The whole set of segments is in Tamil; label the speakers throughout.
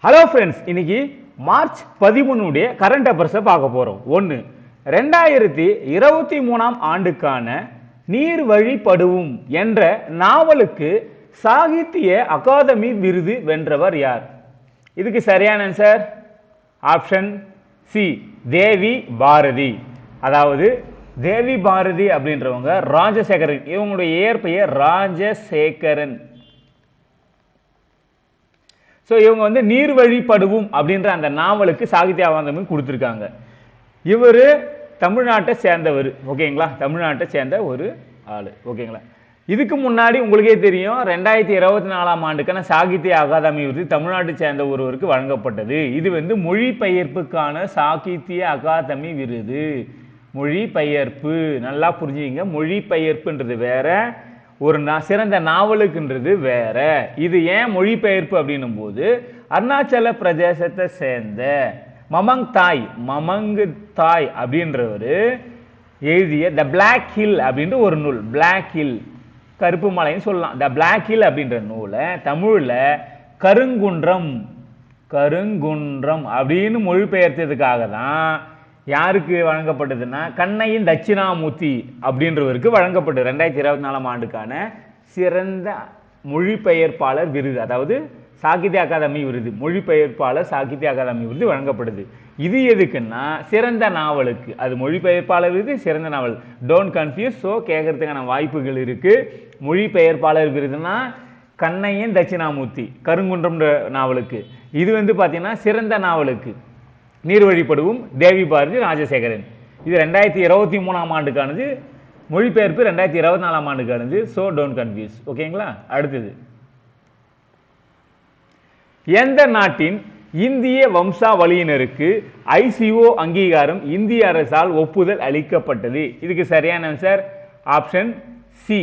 Speaker 1: ஹலோ ஃப்ரெண்ட்ஸ், இன்னைக்கு மார்ச் 13 கரண்ட் அஃபேர்ஸை பார்க்க போறோம். 1. 2023 ஆண்டுக்கான நீர் வழிபடுவும் என்ற நாவலுக்கு சாகித்ய அகாதமி விருது வென்றவர் யார்? இதுக்கு சரியான ஆன்சர் ஆப்ஷன் சி, தேவி பாரதி. அதாவது தேவி பாரதி அப்படின்றவங்க ராஜசேகரன், இவங்களுடைய இயற்பெயர் ராஜசேகரன். ஸோ இவங்க வந்து நீர் வழிபடுவும் அப்படின்ற அந்த நாவலுக்கு சாகித்ய அகாதமி கொடுத்துருக்காங்க. இவர் தமிழ்நாட்டை சேர்ந்தவர், ஓகேங்களா? தமிழ்நாட்டை சேர்ந்த ஒரு ஆள், ஓகேங்களா? இதுக்கு முன்னாடி உங்களுக்கே தெரியும், 2024 ஆண்டுக்கான சாகித்ய அகாதமி விருது தமிழ்நாட்டை சேர்ந்த ஒருவருக்கு வழங்கப்பட்டது. இது வந்து மொழிபெயர்ப்புக்கான சாகித்ய அகாதமி விருது. மொழிபெயர்ப்பு நல்லா புரிஞ்சுங்க, மொழிபெயர்ப்புன்றது வேற, ஒரு சிறந்த நாவலுக்குன்றது வேற. இது ஏன் மொழிபெயர்ப்பு அப்படின்னும் போது, அருணாச்சல பிரதேசத்தை சேர்ந்த மமங் தாய் அப்படின்றவர் எழுதிய த பிளாக் ஹில் அப்படின்ற ஒரு நூல், பிளாக் ஹில் கருப்பு மலைன்னு சொல்லலாம். த பிளாக் ஹில் அப்படின்ற நூலை தமிழ்ல கருங்குன்றம் அப்படின்னு மொழிபெயர்த்ததுக்காக தான் யாருக்கு வழங்கப்பட்டதுன்னா கண்ணையின் தட்சிணாமூர்த்தி அப்படின்றவருக்கு வழங்கப்பட்டது. 2024 ஆண்டுக்கான சிறந்த மொழிபெயர்ப்பாளர் விருது, அதாவது சாகித்ய அகாதமி விருது, மொழிபெயர்ப்பாளர் சாகித்ய அகாதமி விருது வழங்கப்படுது. இது எதுக்குன்னா சிறந்த நாவலுக்கு. அது மொழிபெயர்ப்பாளர் விருது, சிறந்த நாவல், டோன்ட் கன்ஃபியூஸ். ஸோ கேட்கறதுக்கான வாய்ப்புகள் இருக்கு. மொழிபெயர்ப்பாளர் விருதுனா கண்ணையின் தட்சிணாமூர்த்தி கருங்குன்றம் நாவலுக்கு. இது வந்து பார்த்தீங்கன்னா சிறந்த நாவலுக்கு நீர் வழிபடுவும் தேவி பாரதி ராஜசேகரன். இது 2023 ஆண்டுக்கானது. மொழிபெயர்ப்பு 2024 ஆண்டுக்கானது. ஸோ டோன்ட் கன்ஃபியூஸ், ஓகேங்களா? அடுத்தது, எந்த நாட்டின் இந்திய வம்சாவளியினருக்கு ICO அங்கீகாரம் இந்திய அரசால் ஒப்புதல் அளிக்கப்பட்டது? இதுக்கு சரியான ஆன்சர் ஆப்ஷன் சி,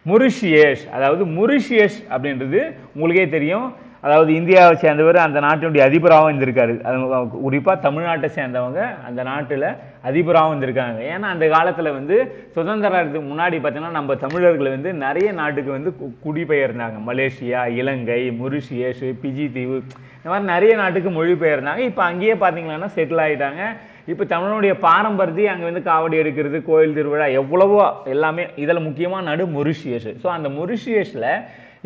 Speaker 1: மொரிஷியஸ். அதாவது மொரிஷியஸ் அப்படின்றது உங்களுக்கே தெரியும், அதாவது இந்தியாவை சேர்ந்தவர், அந்த நாட்டினுடைய அதிபராகவும் இருந்திருக்காரு. அது குறிப்பாக தமிழ்நாட்டை சேர்ந்தவங்க அந்த நாட்டில் அதிபராகவும் இருந்திருக்காங்க. ஏன்னா அந்த காலத்தில் வந்து சுதந்திரத்துக்கு முன்னாடி பார்த்தீங்கன்னா நம்ம தமிழர்கள் வந்து நிறைய நாட்டுக்கு வந்து குடிபெயர்ந்தாங்க. மலேசியா, இலங்கை, மொரிஷியஸ், பிஜி தீவு, இந்த மாதிரி நிறைய நாட்டுக்கு மொழிபெயர்ந்தாங்க. இப்போ அங்கேயே பார்த்தீங்கன்னா செட்டில் ஆகிட்டாங்க. இப்போ தமிழனுடைய பாரம்பரியத்தை அங்கே வந்து காவடி எடுக்கிறது, கோயில் திருவிழா, எவ்வளவோ எல்லாமே. இதில் முக்கியமாக நாடு மொரிஷியஸ். ஸோ அந்த மொரிஷியஸில்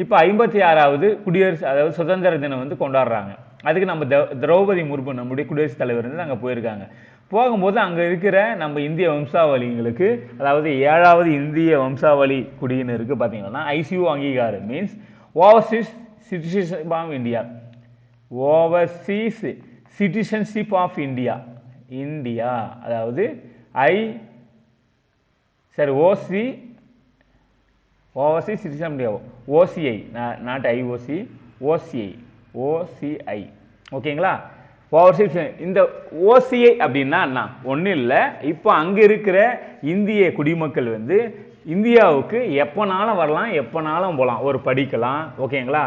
Speaker 1: இப்போ 56வது குடியரசு, அதாவது சுதந்திர தினம் வந்து கொண்டாடுறாங்க. அதுக்கு நம்ம திரௌபதி முர்மு நம்முடைய குடியரசுத் தலைவர் வந்து அங்கே போயிருக்காங்க. போகும்போது அங்கே இருக்கிற நம்ம இந்திய வம்சாவளிங்களுக்கு, அதாவது 7வது இந்திய வம்சாவளி குடியினருக்கு பார்த்தீங்கன்னா ICO அங்கீகாரம் means overseas citizenship of India. Overseas citizenship of India, அதாவது overseas citizen OCI, not IOC, OCI, ஓகேங்களா? ஓவர்சீஸ். இந்த OCI அப்படின்னா என்ன? ஒன்றும் இல்லை, இப்போ அங்கே இருக்கிற இந்திய குடிமக்கள் வந்து இந்தியாவுக்கு எப்போனாலும் வரலாம், எப்போனாலும் போகலாம், ஒரு படிக்கலாம், ஓகேங்களா?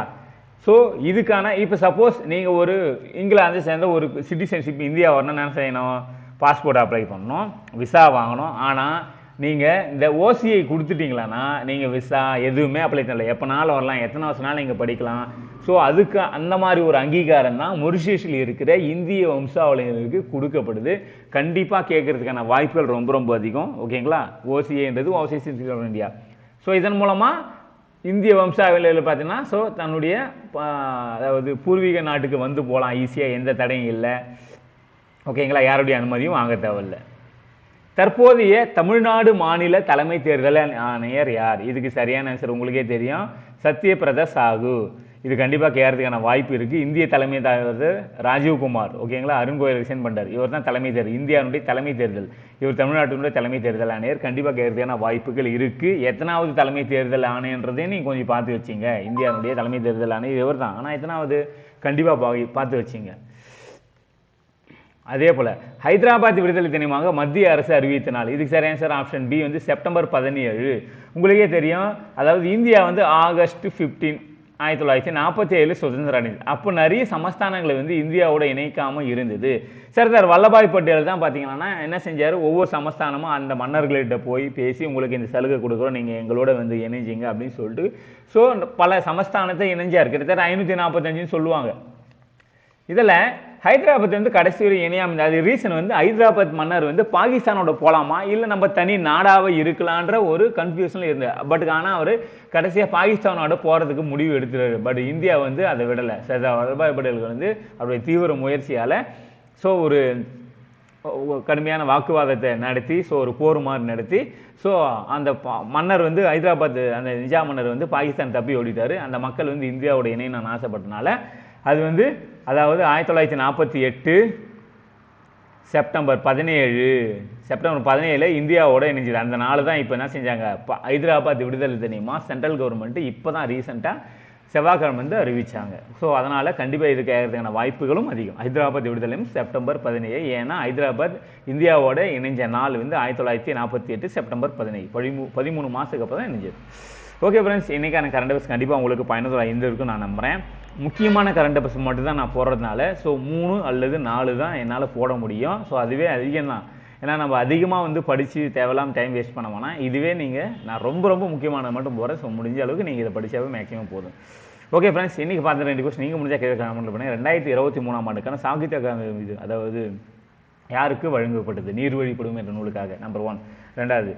Speaker 1: ஸோ இதுக்கான இப்போ சப்போஸ் நீங்கள் ஒரு இங்கிலாந்து சேர்ந்த ஒரு சிட்டிசன்ஷிப் இந்தியா வரணும்னு என்ன செய்யணும்? பாஸ்போர்ட் அப்ளை பண்ணணும், விசா வாங்கணும். ஆனால் நீங்கள் இந்த OCI கொடுத்துட்டீங்களான்னா நீங்கள் விசா எதுவுமே அப்ளை பண்ணல, எப்போனாலும் வரலாம், எத்தனை வருஷம்னாலும் நீங்கள் படிக்கலாம். ஸோ அதுக்கு அந்த மாதிரி ஒரு அங்கீகாரம் தான் மொரிஷியஸில் இருக்கிற இந்திய வம்சாவளியினருக்கு கொடுக்கப்படுது. கண்டிப்பாக கேட்கறதுக்கான வாய்ப்புகள் ரொம்ப ரொம்ப அதிகம், ஓகேங்களா? OCIன்றது overseas citizenship of India. So இதன் மூலமாக இந்திய வம்சாவளியில் பார்த்தீங்கன்னா ஸோ தன்னுடைய அதாவது பூர்வீக நாட்டுக்கு வந்து போகலாம் ஈஸியாக, எந்த தடையும் இல்லை, ஓகேங்களா? யாருடைய அனுமதியும் வாங்க தேவையில்லை. தற்போதைய தமிழ்நாடு மாநில தலைமை தேர்தல் ஆணையர் யார்? இதுக்கு சரியான ஆன்சர் உங்களுக்கே தெரியும், சத்யபிரதா சாகு. இது கண்டிப்பாக கேட்கறதுக்கான வாய்ப்பு இருக்குது. இந்திய தலைமை தேர்தல் ராஜீவ்குமார், ஓகேங்களா? அருண் கோயில் ரிசைன் பண்ணார். இவர் தான் தலைமை தேர்தல், இந்தியாவுடைய தலைமை தேர்தல். இவர் தமிழ்நாட்டினுடைய தலைமை தேர்தல் ஆணையர். கண்டிப்பாக கேட்கறதுக்கான வாய்ப்புகள் இருக்குது. எத்தனாவது தலைமை தேர்தல் ஆணையன்றதையும் நீங்கள் கொஞ்சம் பார்த்து வச்சிங்க. இந்தியாவுடைய தலைமை தேர்தல் ஆணையர் இவர் தான், ஆனால் எத்தனாவது கண்டிப்பாக பார்த்து வச்சிங்க. அதே போல் ஹைதராபாத் விடுதலை தினமாக மத்திய அரசு அறிவித்த நாள். இதுக்கு சரியான சார் ஆப்ஷன் பி வந்து செப்டம்பர் 17. உங்களுக்கே தெரியும், அதாவது இந்தியா வந்து ஆகஸ்ட் 15 1947 சுதந்திரம் அடைந்தது. அப்போ நிறைய சமஸ்தானங்களை வந்து இந்தியாவோட இணைக்காமல் இருந்தது. சர்தார் வல்லபாய் பட்டேல் தான் பார்த்தீங்கன்னா என்ன செஞ்சார், ஒவ்வொரு சமஸ்தானமும் அந்த மன்னர்கள்கிட்ட போய் பேசி உங்களுக்கு இந்த சலுகை கொடுக்குறோம், நீங்கள் எங்களோட வந்து இணைஞ்சிங்க அப்படின்னு சொல்லிட்டு ஸோ பல சமஸ்தானத்தை இணைஞ்சார். கிட்டத்தட்ட 545 சொல்லுவாங்க. இதில் ஹைதராபாத் வந்து கடைசி வரை இணையாமல் இருந்தது. அது ரீசன் வந்து ஹைதராபாத் மன்னர் வந்து பாகிஸ்தானோட போகலாமா இல்லை நம்ம தனி நாடாக இருக்கலான்ற ஒரு கன்ஃபியூஷனில் இருந்தார். பட் ஆனால் அவர் கடைசியாக பாகிஸ்தானோட போகிறதுக்கு முடிவு எடுத்துறாரு. பட் இந்தியா வந்து அதை விடலை. சர்தார் வல்லபாய் பட்டேலுக்கு வந்து அவருடைய தீவிர முயற்சியால் ஸோ ஒரு கடுமையான வாக்குவாதத்தை நடத்தி ஸோ ஒரு போர் மாதிரி நடத்தி ஸோ அந்த மன்னர் வந்து ஹைதராபாத் அந்த நிஜாம் மன்னர் வந்து பாகிஸ்தான் தப்பி ஓடிட்டார். அந்த மக்கள் வந்து இந்தியாவோட இணையன்னு ஆசைப்பட்டனால அது வந்து அதாவது 1948 செப்டம்பர் 17 இந்தியாவோட இணைஞ்சது. அந்த நாள் தான் இப்போ என்ன செஞ்சாங்க, ஹைதராபாத் விடுதலை தெரியுமா சென்ட்ரல் கவர்மெண்ட் இப்போ தான் ரீசெண்டாக செவ்வாய்க்கிழமை வந்து அறிவிச்சாங்க. ஸோ அதனால் கண்டிப்பாக இது கேட்கறதுக்கான வாய்ப்புகளும் அதிகம். ஹைதராபாத் விடுதலையும் செப்டம்பர் 17. ஏன்னா ஹைதராபாத் இந்தியாவோட இணைஞ்ச நாள் வந்து 1948 செப்டம்பர் 17 13 மாதத்துக்கு அப்புறம் தான் இணைஞ்சது. ஓகே ஃப்ரெண்ட்ஸ், இன்றைக்கான கரண்ட் அஃபேர்ஸ் கண்டிப்பாக உங்களுக்கு பயனுள்ளதாக இருந்திருக்கும் நான் நம்புகிறேன். முக்கியமான கரண்ட் அஃபேர்ஸ் மட்டும் தான் நான் போடுறதுனால ஸோ 3 அல்லது 4 தான் என்னால் போட முடியும். ஸோ அதுவே அதிகம் தான். ஏன்னா நம்ம அதிகமாக வந்து படித்து தேவையில்லாமல் டைம் வேஸ்ட் பண்ண வேணாம். இதுவே நான் ரொம்ப முக்கியமானது மட்டும் போகிறேன். ஸோ முடிஞ்ச அளவுக்கு நீங்கள் இதை படித்தாவே மேக்ஸிமம் போதும். ஓகே ஃப்ரெண்ட்ஸ், இன்றைக்கி பார்த்த 2 கொஸ்டின் நீங்கள் முடிஞ்சால் கேட்க கமெண்ட் பண்ணுங்கள். 2023ஆம் ஆண்டுக்கான சாகித்ய அகாதமி இது அதாவது யாருக்கு வழங்கப்பட்டது, நீர்வழி கொடுமை என்ற நூலுக்காக நம்பர் 1. 2வது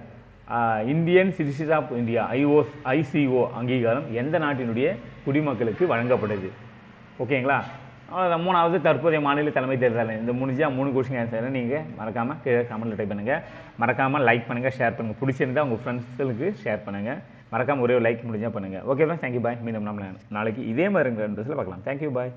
Speaker 1: Indian citizen of India ICO அங்கீகாரம் எந்த நாட்டினுடைய குடிமக்களுக்கு வழங்கப்படுது. ஓகேங்களா. 3வது தற்போதைய மாநில தலைமை தேர்தல். இந்த 3 கொஸ்டின் ஆன்சர் நீங்கள் மறக்காமல் கீழே கமெண்ட்டில் டைப் பண்ணுங்கள். மறக்காமல் லைக் பண்ணுங்கள், ஷேர் பண்ணுங்கள். பிடிச்சிருந்தா உங்கள் ஃப்ரெண்ட்ஸுக்கு ஷேர் பண்ணுங்கள். மறக்காமல் ஒரே லைக் முடிஞ்சால் பண்ணுங்கள். Okay friends, thank you bye. மீண்டும் நம்ம நாளைக்கு இதே மாதிரி பார்க்கலாம். Thank you bye.